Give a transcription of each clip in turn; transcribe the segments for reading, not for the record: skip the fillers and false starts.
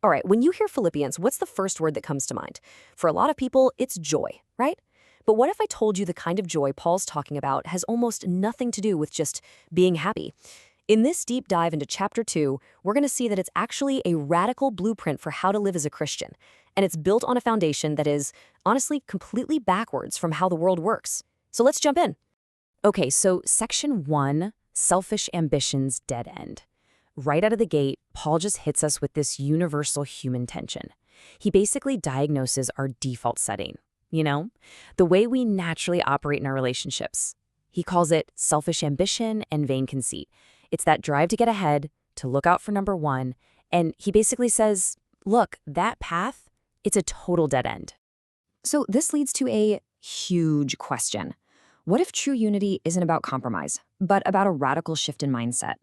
All right, when you hear Philippians, what's the first word that comes to mind? For a lot of people, it's joy, right? But what if I told you the kind of joy Paul's talking about has almost nothing to do with just being happy? In this deep dive into chapter 2, we're going to see that it's actually a radical blueprint for how to live as a Christian. And it's built on a foundation that is, honestly, completely backwards from how the world works. So let's jump in. Okay, so section 1, selfish ambitions dead end. Right out of the gate, Paul just hits us with this universal human tension. He basically diagnoses our default setting, the way we naturally operate in our relationships. He calls it selfish ambition and vain conceit. It's that drive to get ahead, to look out for number one, and he basically says, look, that path, it's a total dead end. So this leads to a huge question. What if true unity isn't about compromise, but about a radical shift in mindset?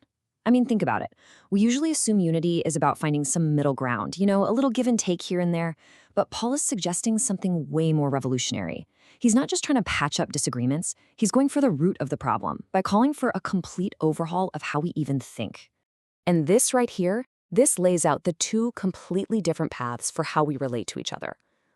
I mean, think about it. We usually assume unity is about finding some middle ground, a little give and take here and there. But Paul is suggesting something way more revolutionary. He's not just trying to patch up disagreements. He's going for the root of the problem by calling for a complete overhaul of how we even think. And this right here, this lays out the two completely different paths for how we relate to each other.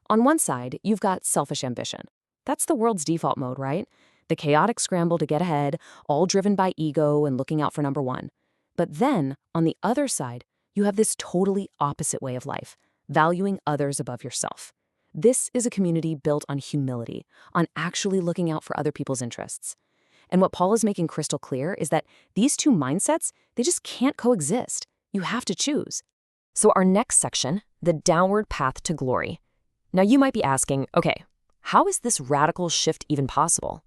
On one side, you've got selfish ambition. That's the world's default mode, right? The chaotic scramble to get ahead, all driven by ego and looking out for number one. But then, on the other side, you have this totally opposite way of life, valuing others above yourself. This is a community built on humility, on actually looking out for other people's interests. And what Paul is making crystal clear is that these two mindsets, they just can't coexist. You have to choose. So our next section, the downward path to glory. Now you might be asking, okay, how is this radical shift even possible?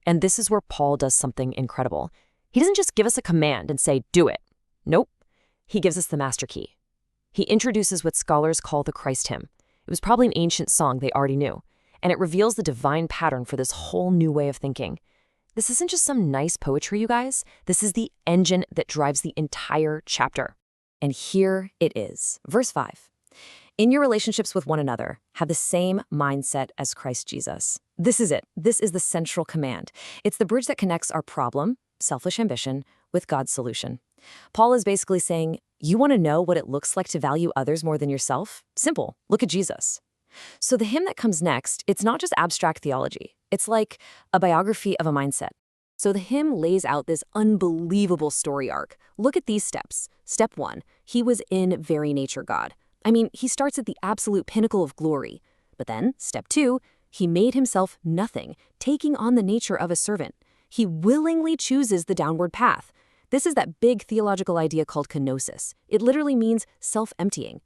And this is where Paul does something incredible. He doesn't just give us a command and say, do it. Nope. He gives us the master key. He introduces what scholars call the Christ hymn. It was probably an ancient song they already knew, and it reveals the divine pattern for this whole new way of thinking. This isn't just some nice poetry, you guys. This is the engine that drives the entire chapter. And here it is. Verse 5. In your relationships with one another, have the same mindset as Christ Jesus. This is it. This is the central command. It's the bridge that connects our problem, selfish ambition, with God's solution. Paul is basically saying, you want to know what it looks like to value others more than yourself? Simple. Look at Jesus. So the hymn that comes next, it's not just abstract theology. It's like a biography of a mindset. So the hymn lays out this unbelievable story arc. Look at these steps. Step 1, he was in very nature God. I mean, he starts at the absolute pinnacle of glory. But then, step 2, he made himself nothing, taking on the nature of a servant. He willingly chooses the downward path. This is that big theological idea called kenosis. It literally means self-emptying.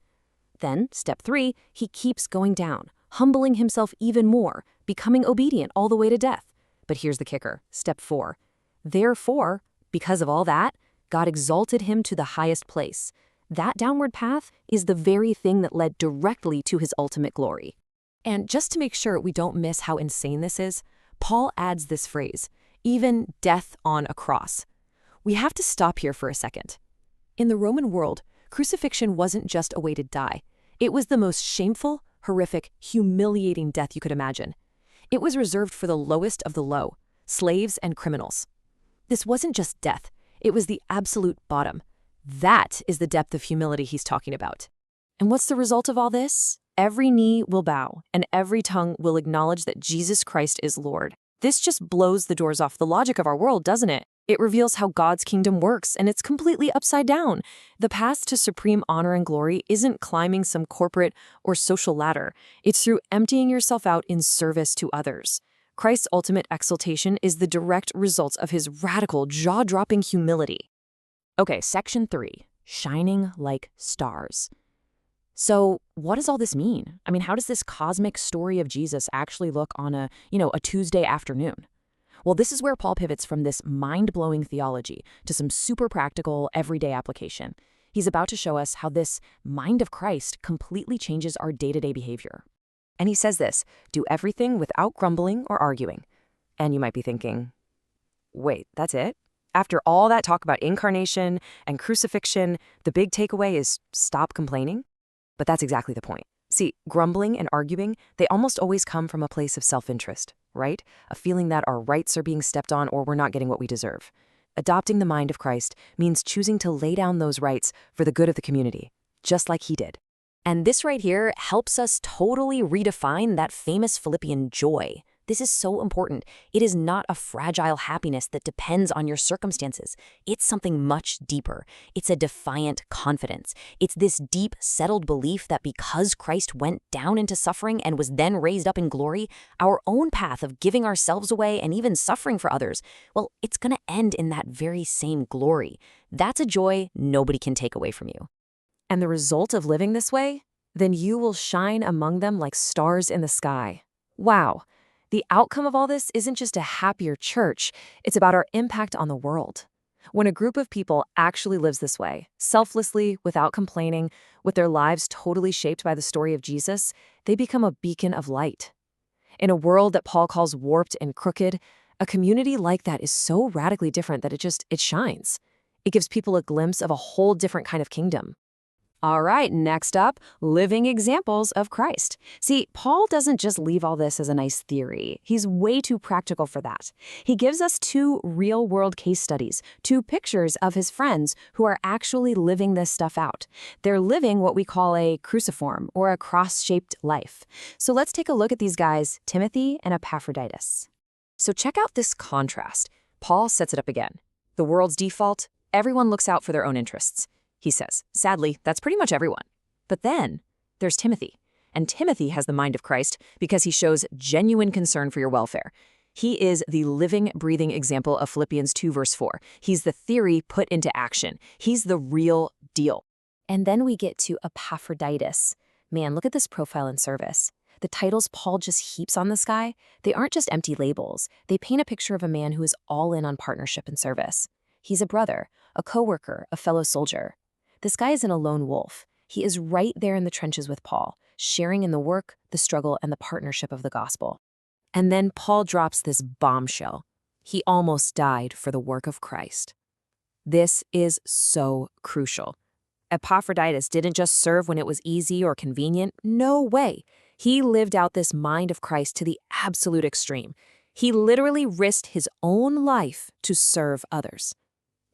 Then, step 3, he keeps going down, humbling himself even more, becoming obedient all the way to death. But here's the kicker, step 4. Therefore, because of all that, God exalted him to the highest place. That downward path is the very thing that led directly to his ultimate glory. And just to make sure we don't miss how insane this is, Paul adds this phrase, even death on a cross. We have to stop here for a second. In the Roman world, crucifixion wasn't just a way to die. It was the most shameful, horrific, humiliating death you could imagine. It was reserved for the lowest of the low, slaves and criminals. This wasn't just death. It was the absolute bottom. That is the depth of humility he's talking about. And what's the result of all this? Every knee will bow, and every tongue will acknowledge that Jesus Christ is Lord. This just blows the doors off the logic of our world, doesn't it? It reveals how God's kingdom works, and it's completely upside down. The path to supreme honor and glory isn't climbing some corporate or social ladder. It's through emptying yourself out in service to others. Christ's ultimate exaltation is the direct result of his radical, jaw-dropping humility. Okay, section 3, shining like stars. So what does all this mean? I mean, how does this cosmic story of Jesus actually look on a Tuesday afternoon? Well, this is where Paul pivots from this mind-blowing theology to some super practical, everyday application. He's about to show us how this mind of Christ completely changes our day-to-day behavior. And he says this, do everything without grumbling or arguing. And you might be thinking, wait, that's it? After all that talk about incarnation and crucifixion, the big takeaway is stop complaining? But that's exactly the point. See, grumbling and arguing, they almost always come from a place of self-interest, right? A feeling that our rights are being stepped on or we're not getting what we deserve. Adopting the mind of Christ means choosing to lay down those rights for the good of the community, just like he did. And this right here helps us totally redefine that famous Philippian joy. This is so important. It is not a fragile happiness that depends on your circumstances. It's something much deeper. It's a defiant confidence. It's this deep, settled belief that because Christ went down into suffering and was then raised up in glory, our own path of giving ourselves away and even suffering for others, well, it's going to end in that very same glory. That's a joy nobody can take away from you. And the result of living this way? Then you will shine among them like stars in the sky. Wow. The outcome of all this isn't just a happier church, it's about our impact on the world. When a group of people actually lives this way, selflessly, without complaining, with their lives totally shaped by the story of Jesus, they become a beacon of light. In a world that Paul calls warped and crooked, a community like that is so radically different that it shines. It gives people a glimpse of a whole different kind of kingdom. All right, next up, living examples of Christ. See, Paul doesn't just leave all this as a nice theory. He's way too practical for that. He gives us 2 real-world case studies, 2 pictures of his friends who are actually living this stuff out. They're living what we call a cruciform, or a cross-shaped life. So let's take a look at these guys, Timothy and Epaphroditus. So check out this contrast. Paul sets it up again. The world's default, everyone looks out for their own interests. He says, sadly, that's pretty much everyone. But then there's Timothy. And Timothy has the mind of Christ because he shows genuine concern for your welfare. He is the living, breathing example of Philippians 2 verse 4. He's the theory put into action. He's the real deal. And then we get to Epaphroditus. Man, look at this profile in service. The titles Paul just heaps on this guy, they aren't just empty labels. They paint a picture of a man who is all in on partnership and service. He's a brother, a coworker, a fellow soldier. This guy isn't a lone wolf. He is right there in the trenches with Paul, sharing in the work, the struggle, and the partnership of the gospel. And then Paul drops this bombshell. He almost died for the work of Christ. This is so crucial. Epaphroditus didn't just serve when it was easy or convenient. No way. He lived out this mind of Christ to the absolute extreme. He literally risked his own life to serve others.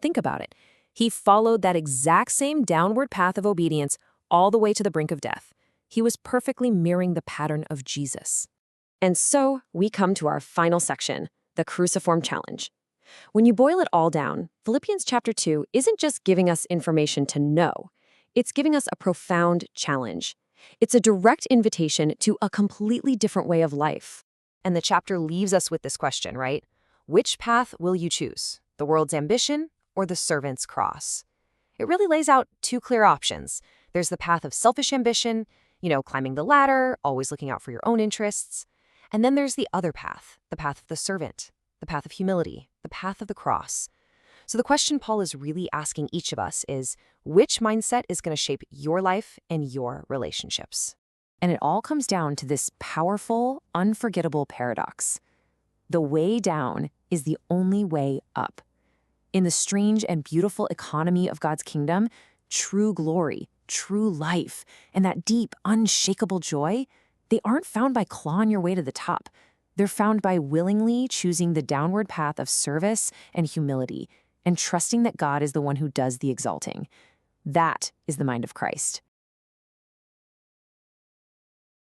Think about it. He followed that exact same downward path of obedience all the way to the brink of death. He was perfectly mirroring the pattern of Jesus. And so we come to our final section, the cruciform challenge. When you boil it all down, Philippians chapter 2 isn't just giving us information to know. It's giving us a profound challenge. It's a direct invitation to a completely different way of life. And the chapter leaves us with this question, right? Which path will you choose? The world's ambition or the servant's cross? It really lays out 2 clear options. There's the path of selfish ambition, climbing the ladder, always looking out for your own interests. And then there's the other path, the path of the servant, the path of humility, the path of the cross. So the question Paul is really asking each of us is, which mindset is going to shape your life and your relationships? And it all comes down to this powerful, unforgettable paradox. The way down is the only way up. In the strange and beautiful economy of God's kingdom, true glory, true life, and that deep, unshakable joy, they aren't found by clawing your way to the top. They're found by willingly choosing the downward path of service and humility, and trusting that God is the one who does the exalting. That is the mind of Christ.